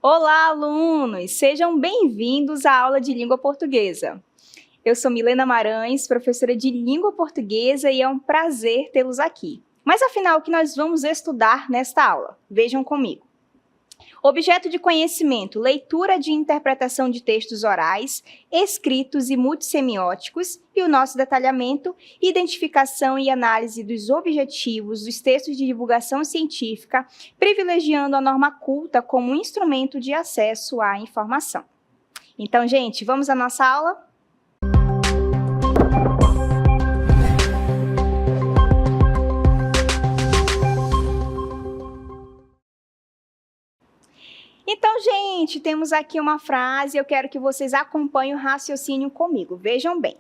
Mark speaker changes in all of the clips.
Speaker 1: Olá, alunos! Sejam bem-vindos à aula de língua portuguesa. Eu sou Milena Marães, professora de língua portuguesa, e é um prazer tê-los aqui. Mas afinal, o que nós vamos estudar nesta aula? Vejam comigo. Objeto de conhecimento, leitura de interpretação de textos orais, escritos e multissemióticos, e o nosso detalhamento, identificação e análise dos objetivos dos textos de divulgação científica, privilegiando a norma culta como instrumento de acesso à informação. Então, gente, vamos à nossa aula? Então, gente, temos aqui uma frase, eu quero que vocês acompanhem o raciocínio comigo. Vejam bem.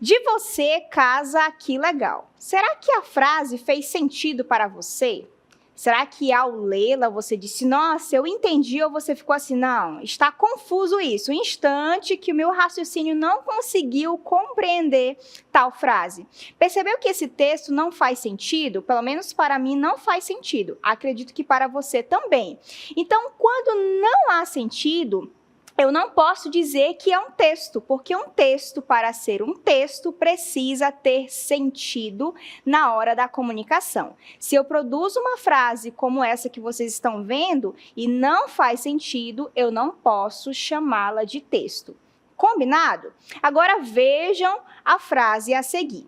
Speaker 1: De você, casa aqui legal. Será que a frase fez sentido para você? Será que ao lê-la você disse, nossa, eu entendi, ou você ficou assim, não, está confuso isso, um instante que o meu raciocínio não conseguiu compreender tal frase. Percebeu que esse texto não faz sentido? Pelo menos para mim não faz sentido. Acredito que para você também. Então, quando não há sentido, eu não posso dizer que é um texto, porque um texto, para ser um texto, precisa ter sentido na hora da comunicação. Se eu produzo uma frase como essa que vocês estão vendo e não faz sentido, eu não posso chamá-la de texto. Combinado? Agora vejam a frase a seguir.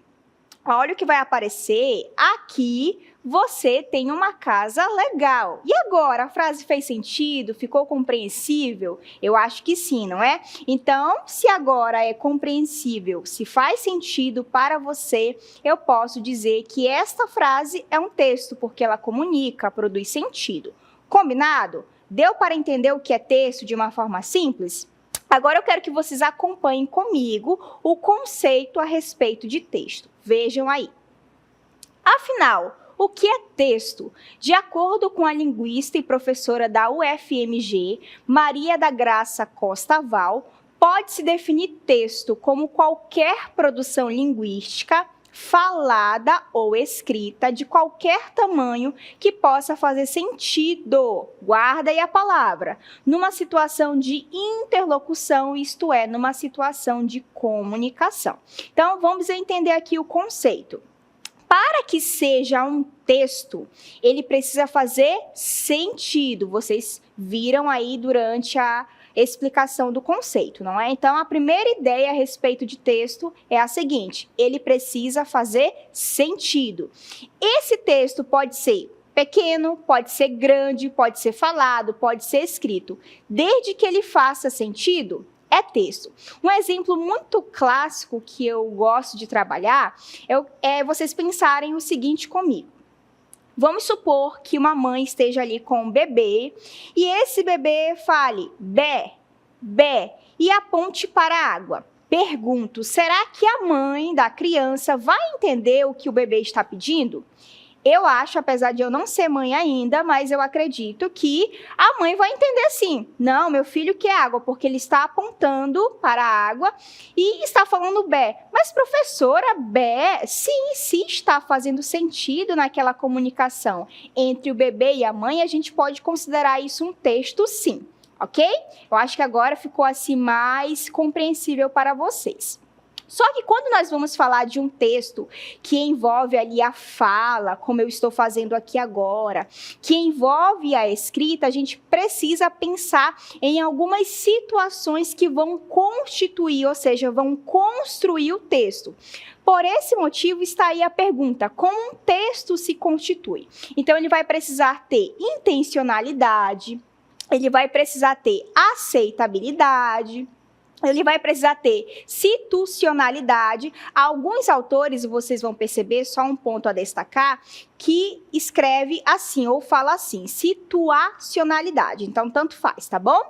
Speaker 1: Olha o que vai aparecer aqui. Você tem uma casa legal. E agora, a frase fez sentido? Ficou compreensível? Eu acho que sim, não é? Então, se agora é compreensível, se faz sentido para você, eu posso dizer que esta frase é um texto, porque ela comunica, produz sentido. Combinado? Deu para entender o que é texto de uma forma simples? Agora eu quero que vocês acompanhem comigo o conceito a respeito de texto. Vejam aí. Afinal, o que é texto? De acordo com a linguista e professora da UFMG, Maria da Graça Costa Val, pode-se definir texto como qualquer produção linguística, falada ou escrita, de qualquer tamanho que possa fazer sentido, guarda aí a palavra, numa situação de interlocução, isto é, numa situação de comunicação. Então, vamos entender aqui o conceito. Para que seja um texto, ele precisa fazer sentido. Vocês viram aí durante a explicação do conceito, não é? Então, a primeira ideia a respeito de texto é a seguinte: ele precisa fazer sentido. Esse texto pode ser pequeno, pode ser grande, pode ser falado, pode ser escrito. Desde que ele faça sentido, é texto. Um exemplo muito clássico que eu gosto de trabalhar é vocês pensarem o seguinte comigo. Vamos supor que uma mãe esteja ali com um bebê e esse bebê fale bé, bé e aponte para a água. Pergunto, será que a mãe da criança vai entender o que o bebê está pedindo? Eu acho, apesar de eu não ser mãe ainda, mas eu acredito que a mãe vai entender sim. Não, meu filho quer água, porque ele está apontando para a água e está falando bé. Mas, professora, bé, sim, se está fazendo sentido naquela comunicação entre o bebê e a mãe, a gente pode considerar isso um texto sim, ok? Eu acho que agora ficou assim mais compreensível para vocês. Só que quando nós vamos falar de um texto que envolve ali a fala, como eu estou fazendo aqui agora, que envolve a escrita, a gente precisa pensar em algumas situações que vão constituir, ou seja, vão construir o texto. Por esse motivo está aí a pergunta, como um texto se constitui? Então, ele vai precisar ter intencionalidade, ele vai precisar ter aceitabilidade, ele vai precisar ter situacionalidade. Alguns autores, vocês vão perceber, só um ponto a destacar, que escreve assim, ou fala assim, situacionalidade. Então, tanto faz, tá bom?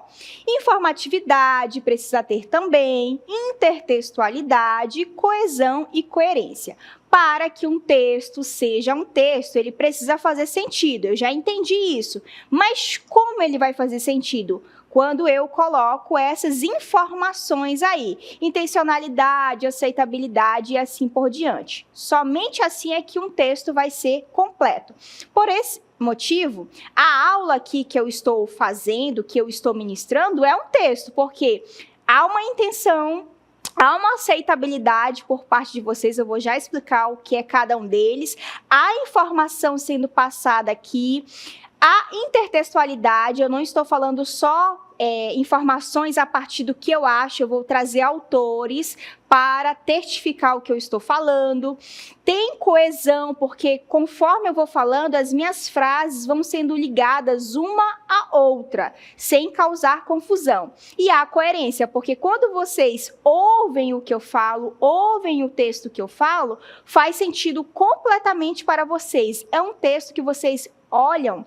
Speaker 1: Informatividade precisa ter também, intertextualidade, coesão e coerência. Para que um texto seja um texto, ele precisa fazer sentido. Eu já entendi isso. Mas como ele vai fazer sentido? Quando eu coloco essas informações aí, intencionalidade, aceitabilidade e assim por diante. Somente assim é que um texto vai ser completo. Por esse motivo, a aula aqui que eu estou fazendo, que eu estou ministrando, é um texto, porque há uma intenção, há uma aceitabilidade por parte de vocês, eu vou já explicar o que é cada um deles, há informação sendo passada aqui, há intertextualidade, eu não estou falando só informações a partir do que eu acho, eu vou trazer autores para testificar o que eu estou falando. Tem coesão, porque conforme eu vou falando, as minhas frases vão sendo ligadas uma à outra, sem causar confusão. E há coerência, porque quando vocês ouvem o que eu falo, ouvem o texto que eu falo, faz sentido completamente para vocês. É um texto que vocês olham,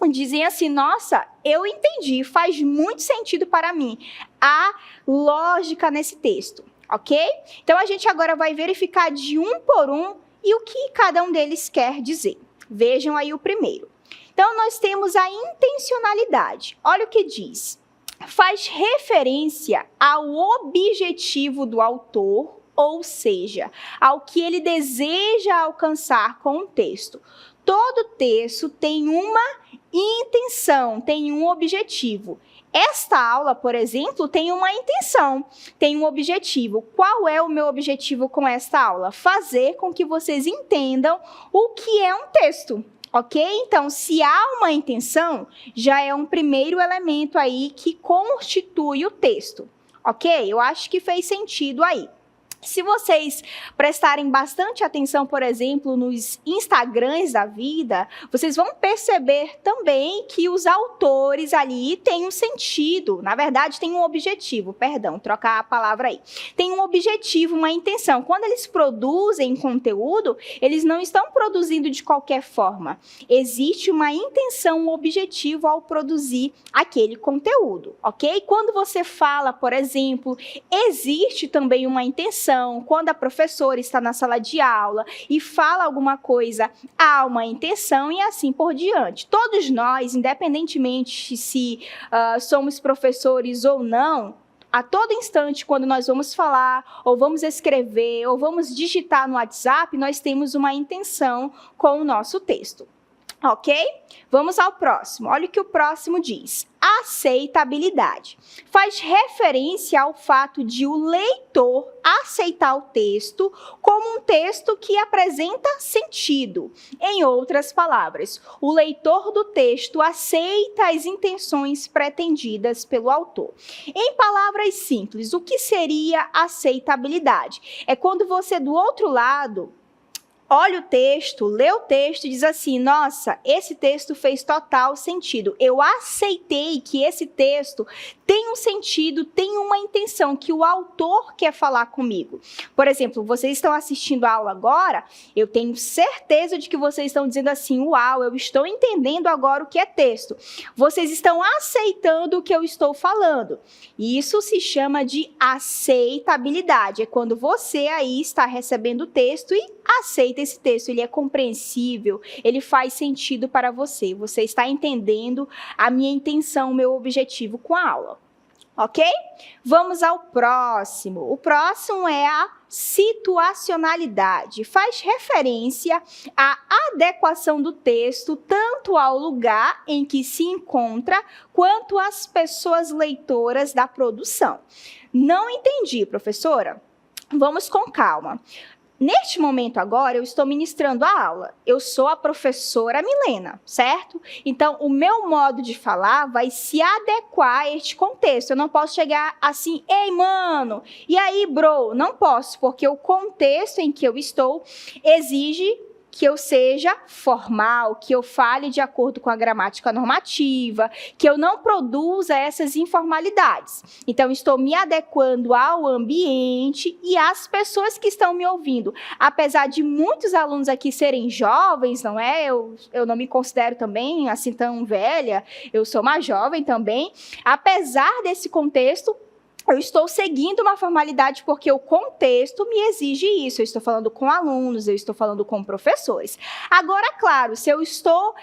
Speaker 1: dizem assim, nossa, eu entendi, faz muito sentido para mim. Há lógica nesse texto, ok? Então, a gente agora vai verificar de um por um e o que cada um deles quer dizer. Vejam aí o primeiro. Então, nós temos a intencionalidade. Olha o que diz. Faz referência ao objetivo do autor, ou seja, ao que ele deseja alcançar com o texto. Todo texto tem uma intenção, tem um objetivo. Esta aula, por exemplo, tem uma intenção, tem um objetivo. Qual é o meu objetivo com esta aula? Fazer com que vocês entendam o que é um texto, ok? Então, se há uma intenção, já é um primeiro elemento aí que constitui o texto, ok? Eu acho que fez sentido aí. Se vocês prestarem bastante atenção, por exemplo, nos Instagrams da vida, vocês vão perceber também que os autores ali têm um sentido, na verdade, têm um objetivo, perdão, trocar a palavra aí. Tem um objetivo, uma intenção. Quando eles produzem conteúdo, eles não estão produzindo de qualquer forma. Existe uma intenção, um objetivo ao produzir aquele conteúdo, ok? Quando você fala, por exemplo, existe também uma intenção. Quando a professora está na sala de aula e fala alguma coisa, há uma intenção e assim por diante. Todos nós, independentemente se somos professores ou não, a todo instante, quando nós vamos falar, ou vamos escrever, ou vamos digitar no WhatsApp, nós temos uma intenção com o nosso texto. Ok? Vamos ao próximo. Olha o que o próximo diz. Aceitabilidade. Faz referência ao fato de o leitor aceitar o texto como um texto que apresenta sentido. Em outras palavras, o leitor do texto aceita as intenções pretendidas pelo autor. Em palavras simples, o que seria aceitabilidade? É quando você, do outro lado, olha o texto, lê o texto e diz assim, nossa, esse texto fez total sentido. Eu aceitei que esse texto tem um sentido, tem uma intenção, que o autor quer falar comigo. Por exemplo, vocês estão assistindo a aula agora, eu tenho certeza de que vocês estão dizendo assim, uau, eu estou entendendo agora o que é texto. Vocês estão aceitando o que eu estou falando. Isso se chama de aceitabilidade. É quando você aí está recebendo o texto e aceita esse texto, ele é compreensível, ele faz sentido para você. Você está entendendo a minha intenção, o meu objetivo com a aula. Ok? Vamos ao próximo. O próximo é a situacionalidade. Faz referência à adequação do texto tanto ao lugar em que se encontra quanto às pessoas leitoras da produção. Não entendi, professora? Vamos com calma. Neste momento agora, eu estou ministrando a aula. Eu sou a professora Milena, certo? Então, o meu modo de falar vai se adequar a este contexto. Eu não posso chegar assim, ei, mano, e aí, bro? Não posso, porque o contexto em que eu estou exige que eu seja formal, que eu fale de acordo com a gramática normativa, que eu não produza essas informalidades. Então, estou me adequando ao ambiente e às pessoas que estão me ouvindo. Apesar de muitos alunos aqui serem jovens, não é? Eu não me considero também assim tão velha, eu sou uma jovem também. Apesar desse contexto, eu estou seguindo uma formalidade porque o contexto me exige isso. Eu estou falando com alunos, eu estou falando com professores. Agora, claro, se eu estou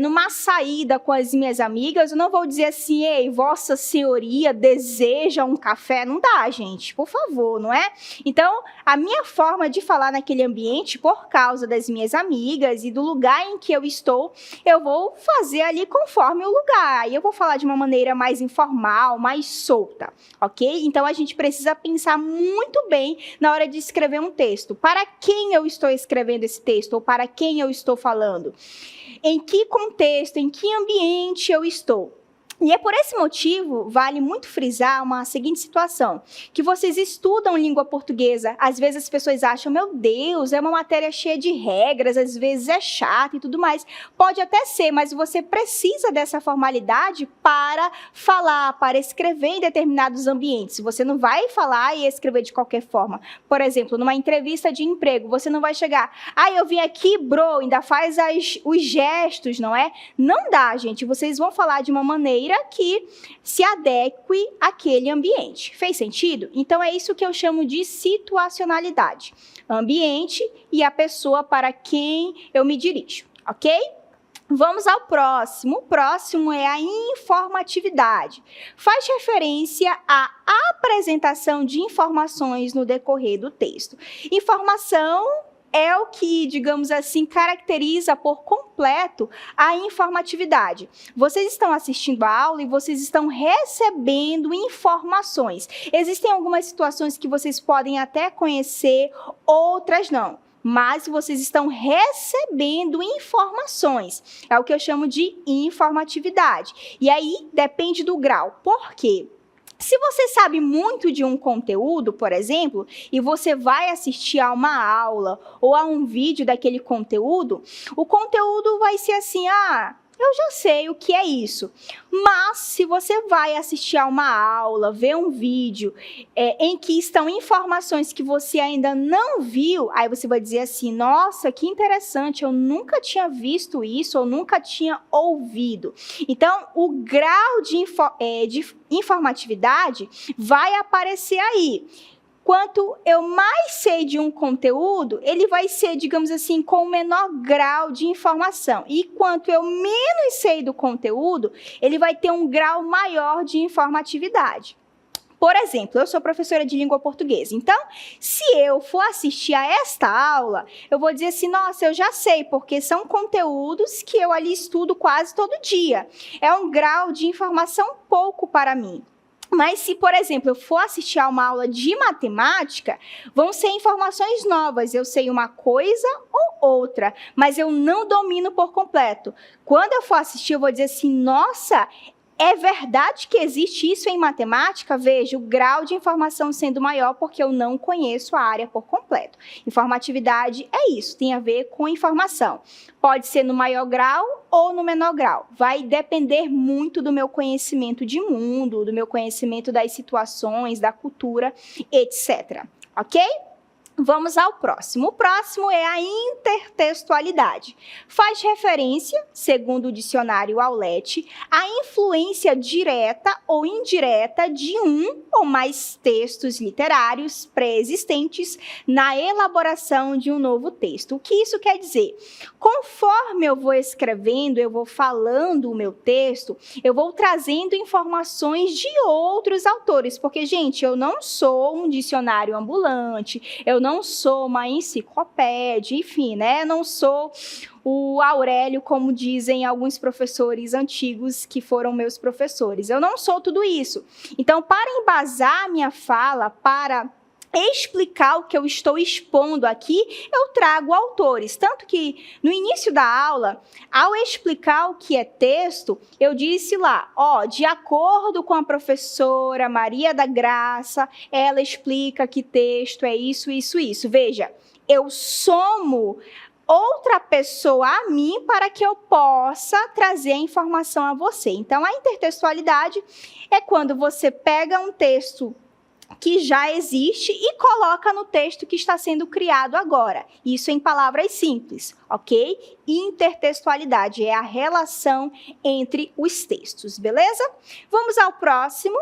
Speaker 1: numa saída com as minhas amigas, eu não vou dizer assim, ei, vossa senhoria deseja um café? Não dá, gente, por favor, não é? Então, a minha forma de falar naquele ambiente, por causa das minhas amigas e do lugar em que eu estou, eu vou fazer ali conforme o lugar. Aí eu vou falar de uma maneira mais informal, mais solta, ok? Então, a gente precisa pensar muito bem na hora de escrever um texto. Para quem eu estou escrevendo esse texto? Ou para quem eu estou falando? Em que contexto, em que ambiente eu estou? E é por esse motivo, vale muito frisar uma seguinte situação, que vocês estudam língua portuguesa, às vezes as pessoas acham, meu Deus, é uma matéria cheia de regras, às vezes é chata e tudo mais. Pode até ser, mas você precisa dessa formalidade para falar, para escrever em determinados ambientes. Você não vai falar e escrever de qualquer forma. Por exemplo, numa entrevista de emprego, você não vai chegar, eu vim aqui, bro, ainda faz os gestos, não é? Não dá, gente, vocês vão falar de uma maneira que se adeque àquele ambiente. Fez sentido? Então, é isso que eu chamo de situacionalidade. Ambiente e a pessoa para quem eu me dirijo, ok? Vamos ao próximo. O próximo é a informatividade. Faz referência à apresentação de informações no decorrer do texto. Informação é o que, digamos assim, caracteriza por completo a informatividade. Vocês estão assistindo a aula e vocês estão recebendo informações. Existem algumas situações que vocês podem até conhecer, outras não. Mas vocês estão recebendo informações. É o que eu chamo de informatividade. E aí, depende do grau. Por quê? Se você sabe muito de um conteúdo, por exemplo, e você vai assistir a uma aula ou a um vídeo daquele conteúdo, o conteúdo vai ser assim, eu já sei o que é isso. Mas, se você vai assistir a uma aula, ver um vídeo em que estão informações que você ainda não viu, aí você vai dizer assim, nossa, que interessante, eu nunca tinha visto isso, ou nunca tinha ouvido. Então, o grau de informatividade vai aparecer aí. Quanto eu mais sei de um conteúdo, ele vai ser, digamos assim, com o menor grau de informação. E quanto eu menos sei do conteúdo, ele vai ter um grau maior de informatividade. Por exemplo, eu sou professora de língua portuguesa. Então, se eu for assistir a esta aula, eu vou dizer assim, nossa, eu já sei, porque são conteúdos que eu ali estudo quase todo dia. É um grau de informação pouco para mim. Mas se, por exemplo, eu for assistir a uma aula de matemática, vão ser informações novas. Eu sei uma coisa ou outra, mas eu não domino por completo. Quando eu for assistir, eu vou dizer assim, nossa, é verdade que existe isso em matemática? Veja, o grau de informação sendo maior porque eu não conheço a área por completo. Informatividade é isso, tem a ver com informação. Pode ser no maior grau ou no menor grau. Vai depender muito do meu conhecimento de mundo, do meu conhecimento das situações, da cultura, etc. Ok? Vamos ao próximo. O próximo é a intertextualidade. Faz referência, segundo o dicionário Aulete, à influência direta ou indireta de um ou mais textos literários pré-existentes na elaboração de um novo texto. O que isso quer dizer? Conforme eu vou escrevendo, eu vou falando o meu texto, eu vou trazendo informações de outros autores, porque, gente, eu não sou um dicionário ambulante, eu não sou uma enciclopédia, enfim, né? Não sou o Aurélio, como dizem alguns professores antigos que foram meus professores. Eu não sou tudo isso. Então, para embasar minha fala, para explicar o que eu estou expondo aqui, eu trago autores. Tanto que, no início da aula, ao explicar o que é texto, eu disse lá, de acordo com a professora Maria da Graça, ela explica que texto é isso, isso, isso. Veja, eu somo outra pessoa a mim para que eu possa trazer a informação a você. Então, a intertextualidade é quando você pega um texto que já existe e coloca no texto que está sendo criado agora. Isso em palavras simples, ok? Intertextualidade é a relação entre os textos, beleza? Vamos ao próximo.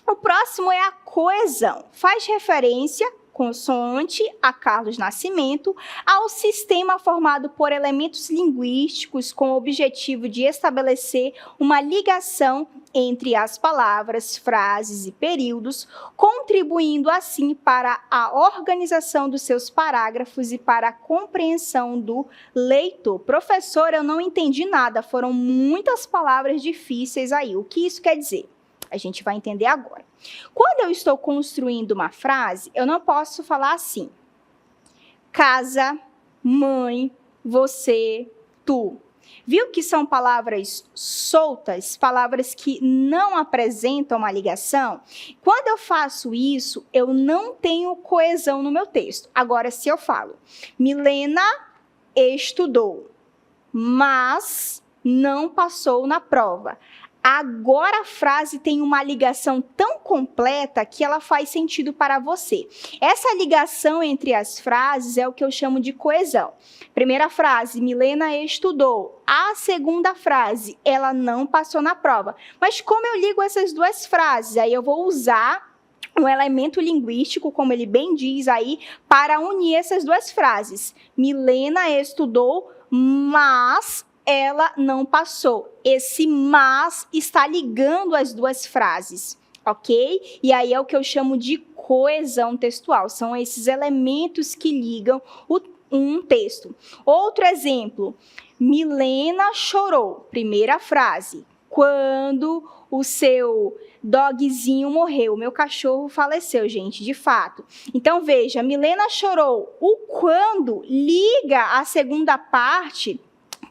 Speaker 1: O próximo é a coesão. Faz referência, consoante a Carlos Nascimento, ao sistema formado por elementos linguísticos com o objetivo de estabelecer uma ligação entre as palavras, frases e períodos, contribuindo assim para a organização dos seus parágrafos e para a compreensão do leitor. Professor, eu não entendi nada, foram muitas palavras difíceis aí. O que isso quer dizer? A gente vai entender agora. Quando eu estou construindo uma frase, eu não posso falar assim: casa, mãe, você, tu. Viu que são palavras soltas, palavras que não apresentam uma ligação? Quando eu faço isso, eu não tenho coesão no meu texto. Agora, se eu falo, Milena estudou, mas não passou na prova. Agora a frase tem uma ligação tão completa que ela faz sentido para você. Essa ligação entre as frases é o que eu chamo de coesão. Primeira frase, Milena estudou. A segunda frase, ela não passou na prova. Mas como eu ligo essas duas frases? Aí eu vou usar um elemento linguístico, como ele bem diz aí, para unir essas duas frases. Milena estudou, mas ela não passou. Esse mas está ligando as duas frases, ok? E aí é o que eu chamo de coesão textual. São esses elementos que ligam um texto. Outro exemplo, Milena chorou. Primeira frase, quando o seu dogzinho morreu, o meu cachorro faleceu, gente, de fato. Então, veja, Milena chorou. O quando liga a segunda parte,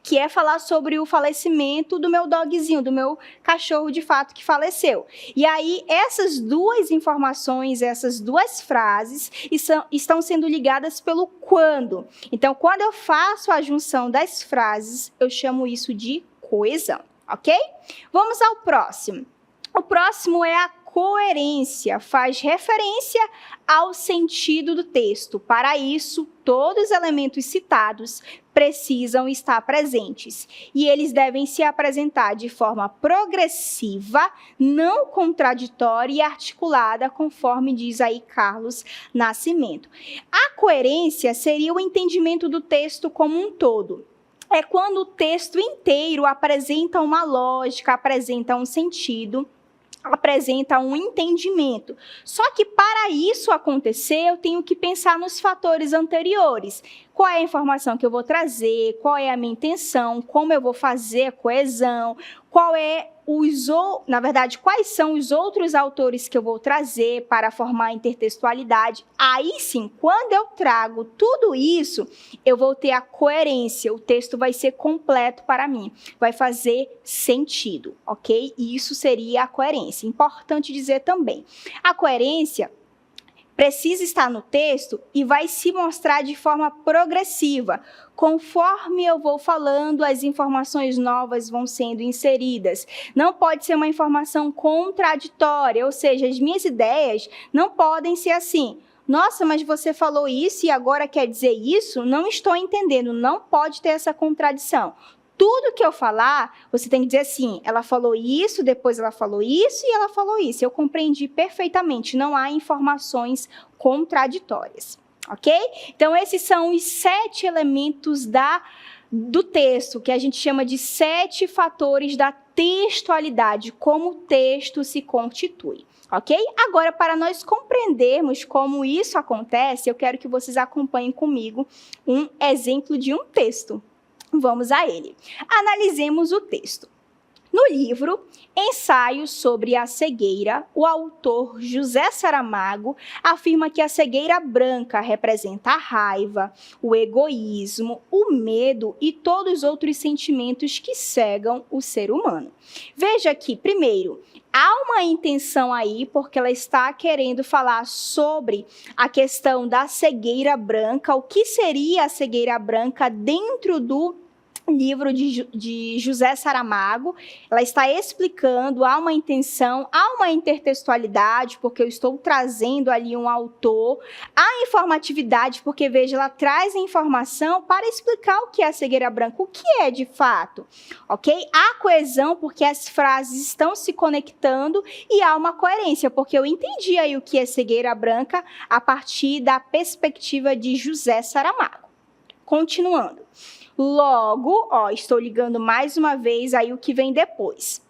Speaker 1: que é falar sobre o falecimento do meu dogzinho, do meu cachorro de fato que faleceu. E aí, essas duas informações, essas duas frases estão sendo ligadas pelo quando. Então, quando eu faço a junção das frases, eu chamo isso de coesão, ok? Vamos ao próximo. O próximo é a coerência, faz referência ao sentido do texto. Para isso, todos os elementos citados precisam estar presentes e eles devem se apresentar de forma progressiva, não contraditória e articulada, conforme diz aí Carlos Nascimento. A coerência seria o entendimento do texto como um todo. É quando o texto inteiro apresenta uma lógica, apresenta um sentido, apresenta um entendimento. Só que para isso acontecer, eu tenho que pensar nos fatores anteriores. Qual é a informação que eu vou trazer, qual é a minha intenção, como eu vou fazer a coesão, quais são os outros autores que eu vou trazer para formar a intertextualidade. Aí sim, quando eu trago tudo isso, eu vou ter a coerência, o texto vai ser completo para mim, vai fazer sentido, ok? E isso seria a coerência. Importante dizer também, a coerência precisa estar no texto e vai se mostrar de forma progressiva. Conforme eu vou falando, as informações novas vão sendo inseridas. Não pode ser uma informação contraditória, ou seja, as minhas ideias não podem ser assim. Nossa, mas você falou isso e agora quer dizer isso? Não estou entendendo, não pode ter essa contradição. Tudo que eu falar, você tem que dizer assim, ela falou isso, depois ela falou isso e ela falou isso. Eu compreendi perfeitamente, não há informações contraditórias, ok? Então, esses são os 7 elementos do texto, que a gente chama de 7 fatores da textualidade, como o texto se constitui. Ok? Agora, para nós compreendermos como isso acontece, eu quero que vocês acompanhem comigo um exemplo de um texto. Vamos a ele. Analisemos o texto. No livro Ensaio sobre a Cegueira, o autor José Saramago afirma que a cegueira branca representa a raiva, o egoísmo, o medo e todos os outros sentimentos que cegam o ser humano. Veja que, primeiro, há uma intenção aí, porque ela está querendo falar sobre a questão da cegueira branca, o que seria a cegueira branca dentro do livro de José Saramago. Ela está explicando, há uma intenção, há uma intertextualidade, porque eu estou trazendo ali um autor, há informatividade, porque, veja, ela traz a informação para explicar o que é a cegueira branca, o que é de fato, ok? Há coesão, porque as frases estão se conectando, e há uma coerência, porque eu entendi aí o que é cegueira branca a partir da perspectiva de José Saramago. Continuando. Logo, estou ligando mais uma vez aí o que vem depois.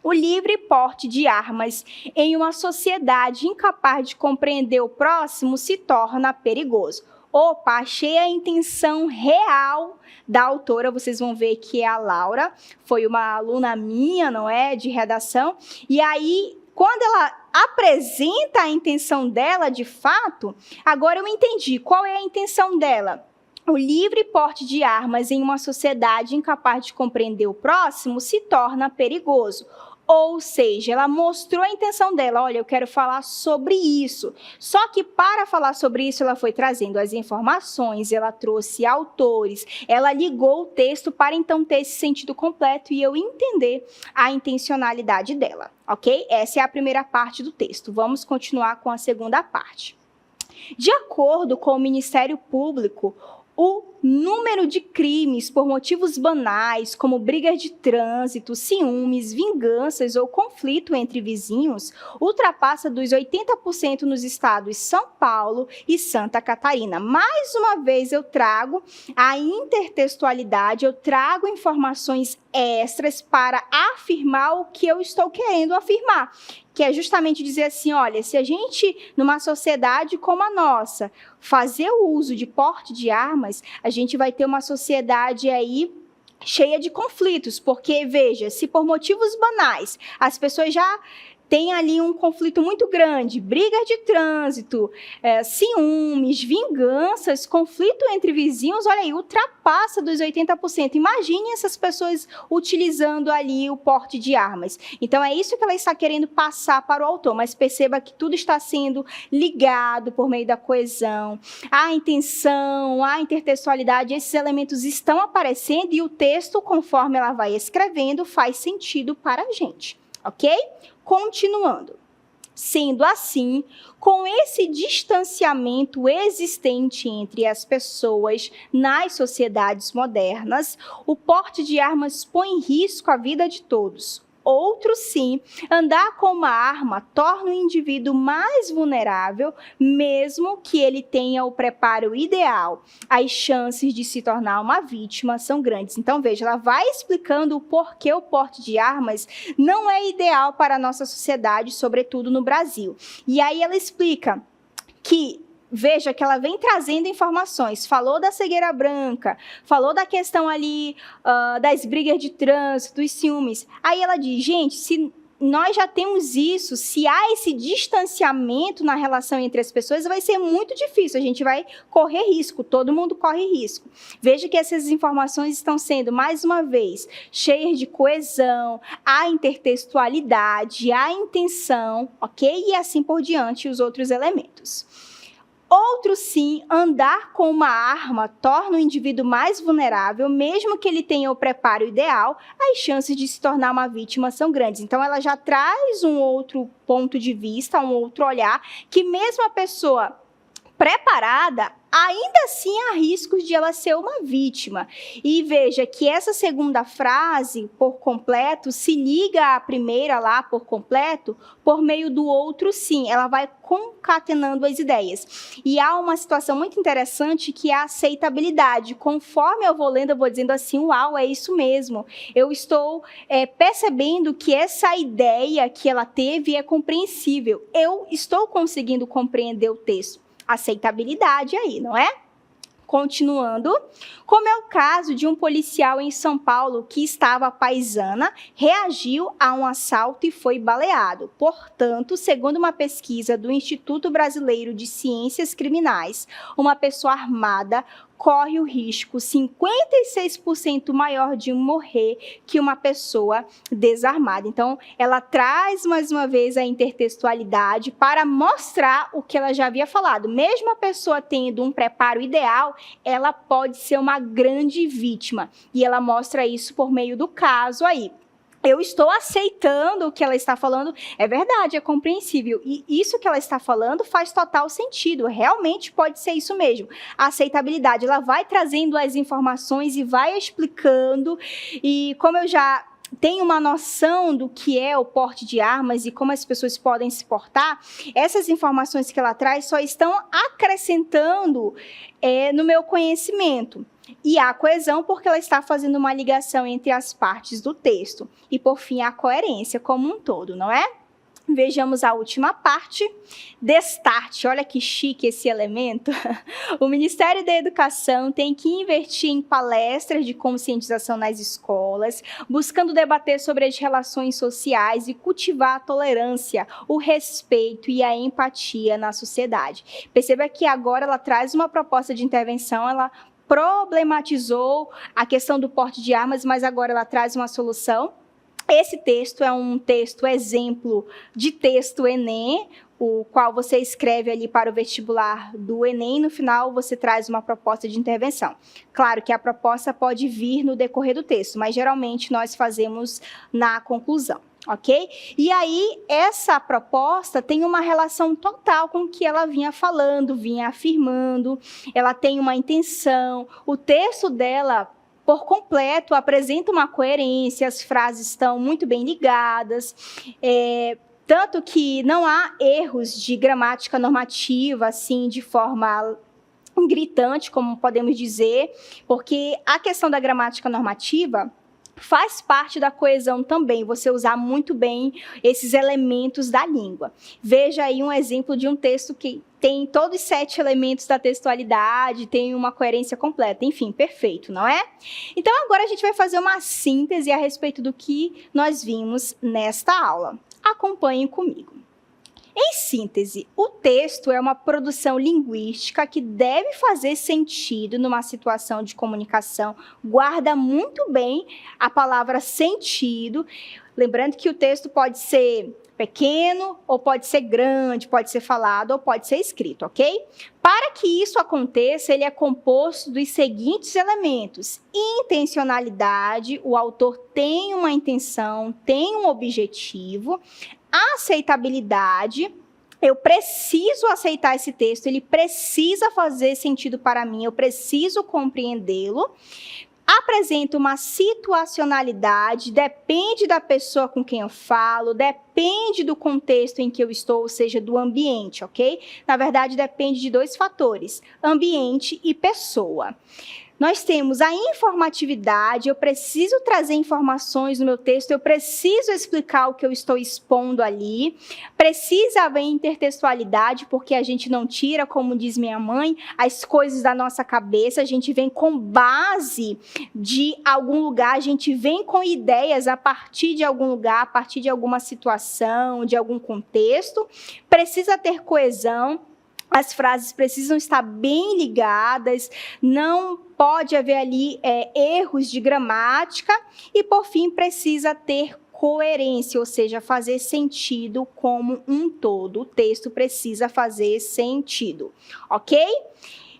Speaker 1: O livre porte de armas em uma sociedade incapaz de compreender o próximo se torna perigoso. Opa, achei a intenção real da autora, vocês vão ver que é a Laura, foi uma aluna minha, não é, de redação, e aí, quando ela apresenta a intenção dela, de fato, agora eu entendi qual é a intenção dela. O livre porte de armas em uma sociedade incapaz de compreender o próximo se torna perigoso. Ou seja, ela mostrou a intenção dela, olha, eu quero falar sobre isso. Só que para falar sobre isso, ela foi trazendo as informações, ela trouxe autores, ela ligou o texto para então ter esse sentido completo e eu entender a intencionalidade dela, ok? Essa é a primeira parte do texto. Vamos continuar com a segunda parte. De acordo com o Ministério Público, o número de crimes por motivos banais, como brigas de trânsito, ciúmes, vinganças ou conflito entre vizinhos, ultrapassa dos 80% nos estados São Paulo e Santa Catarina. Mais uma vez eu trago a intertextualidade, eu trago informações extras para afirmar o que eu estou querendo afirmar, que é justamente dizer assim, olha, se a gente, numa sociedade como a nossa, fazer o uso de porte de armas, a gente vai ter uma sociedade aí cheia de conflitos, porque, veja, se por motivos banais as pessoas já têm ali um conflito muito grande, brigas de trânsito, ciúmes, vinganças, conflito entre vizinhos, olha aí, ultrapassa dos 80%. Imagine essas pessoas utilizando ali o porte de armas. Então, é isso que ela está querendo passar para o autor, mas perceba que tudo está sendo ligado por meio da coesão, a intenção, a intertextualidade, esses elementos estão aparecendo e o texto, conforme ela vai escrevendo, faz sentido para a gente, ok? Continuando. Sendo assim, com esse distanciamento existente entre as pessoas nas sociedades modernas, o porte de armas põe em risco a vida de todos. Outro sim, andar com uma arma torna o indivíduo mais vulnerável, mesmo que ele tenha o preparo ideal. As chances de se tornar uma vítima são grandes. Então, veja, ela vai explicando o porquê o porte de armas não é ideal para a nossa sociedade, sobretudo no Brasil. E aí ela explica que veja que ela vem trazendo informações, falou da cegueira branca, falou da questão ali das brigas de trânsito, dos ciúmes. Aí ela diz, gente, se nós já temos isso, se há esse distanciamento na relação entre as pessoas, vai ser muito difícil, a gente vai correr risco, todo mundo corre risco. Veja que essas informações estão sendo, mais uma vez, cheias de coesão, a intertextualidade, a intenção, ok? E assim por diante, os outros elementos. Outro sim, andar com uma arma torna o indivíduo mais vulnerável, mesmo que ele tenha o preparo ideal, as chances de se tornar uma vítima são grandes. Então, ela já traz um outro ponto de vista, um outro olhar, que mesmo a pessoa preparada, ainda assim há riscos de ela ser uma vítima. E veja que essa segunda frase, por completo, se liga à primeira lá, por completo, por meio do outro sim. Ela vai concatenando as ideias. E há uma situação muito interessante que é a aceitabilidade. Conforme eu vou lendo, eu vou dizendo assim, uau, é isso mesmo. Eu estou percebendo que essa ideia que ela teve é compreensível. Eu estou conseguindo compreender o texto. Aceitabilidade aí, não é? Continuando, como é o caso de um policial em São Paulo que estava à paisana, reagiu a um assalto e foi baleado. Portanto, segundo uma pesquisa do Instituto Brasileiro de Ciências Criminais, uma pessoa armada corre o risco 56% maior de morrer que uma pessoa desarmada. Então, ela traz mais uma vez a intertextualidade para mostrar o que ela já havia falado. Mesmo a pessoa tendo um preparo ideal, ela pode ser uma grande vítima. E ela mostra isso por meio do caso aí. Eu estou aceitando o que ela está falando, é verdade, é compreensível. E isso que ela está falando faz total sentido, realmente pode ser isso mesmo. A aceitabilidade, ela vai trazendo as informações e vai explicando, e como eu já tenho uma noção do que é o porte de armas e como as pessoas podem se portar, essas informações que ela traz só estão acrescentando no meu conhecimento. E a coesão, porque ela está fazendo uma ligação entre as partes do texto. E, por fim, a coerência como um todo, não é? Vejamos a última parte. Destarte, olha que chique esse elemento. O Ministério da Educação tem que investir em palestras de conscientização nas escolas, buscando debater sobre as relações sociais e cultivar a tolerância, o respeito e a empatia na sociedade. Perceba que agora ela traz uma proposta de intervenção, ela problematizou a questão do porte de armas, mas agora ela traz uma solução. Esse texto é um texto exemplo de texto Enem, o qual você escreve ali para o vestibular do Enem, no final você traz uma proposta de intervenção. Claro que a proposta pode vir no decorrer do texto, mas geralmente nós fazemos na conclusão. Ok? E aí, essa proposta tem uma relação total com o que ela vinha falando, vinha afirmando, ela tem uma intenção, o texto dela, por completo, apresenta uma coerência, as frases estão muito bem ligadas, tanto que não há erros de gramática normativa, assim, de forma gritante, como podemos dizer, porque a questão da gramática normativa faz parte da coesão também, você usar muito bem esses elementos da língua. Veja aí um exemplo de um texto que tem todos os 7 elementos da textualidade, tem uma coerência completa, enfim, perfeito, não é? Então, agora a gente vai fazer uma síntese a respeito do que nós vimos nesta aula. Acompanhem comigo. Em síntese, o texto é uma produção linguística que deve fazer sentido numa situação de comunicação. Guarda muito bem a palavra sentido. Lembrando que o texto pode ser pequeno ou pode ser grande, pode ser falado ou pode ser escrito, ok? Para que isso aconteça, ele é composto dos seguintes elementos. Intencionalidade, o autor tem uma intenção, tem um objetivo. Aceitabilidade, eu preciso aceitar esse texto, ele precisa fazer sentido para mim, eu preciso compreendê-lo. Apresenta uma situacionalidade, depende da pessoa com quem eu falo, depende do contexto em que eu estou, ou seja, do ambiente, ok? Na verdade, depende de 2 fatores, ambiente e pessoa. Nós temos a informatividade, eu preciso trazer informações no meu texto, eu preciso explicar o que eu estou expondo ali. Precisa haver intertextualidade, porque a gente não tira, como diz minha mãe, as coisas da nossa cabeça, a gente vem com base de algum lugar, a gente vem com ideias a partir de algum lugar, a partir de alguma situação, de algum contexto. Precisa ter coesão. As frases precisam estar bem ligadas, não pode haver ali erros de gramática e, por fim, precisa ter coerência, ou seja, fazer sentido como um todo. O texto precisa fazer sentido, ok?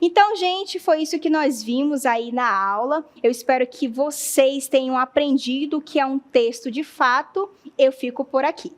Speaker 1: Então, gente, foi isso que nós vimos aí na aula. Eu espero que vocês tenham aprendido o que é um texto de fato. Eu fico por aqui.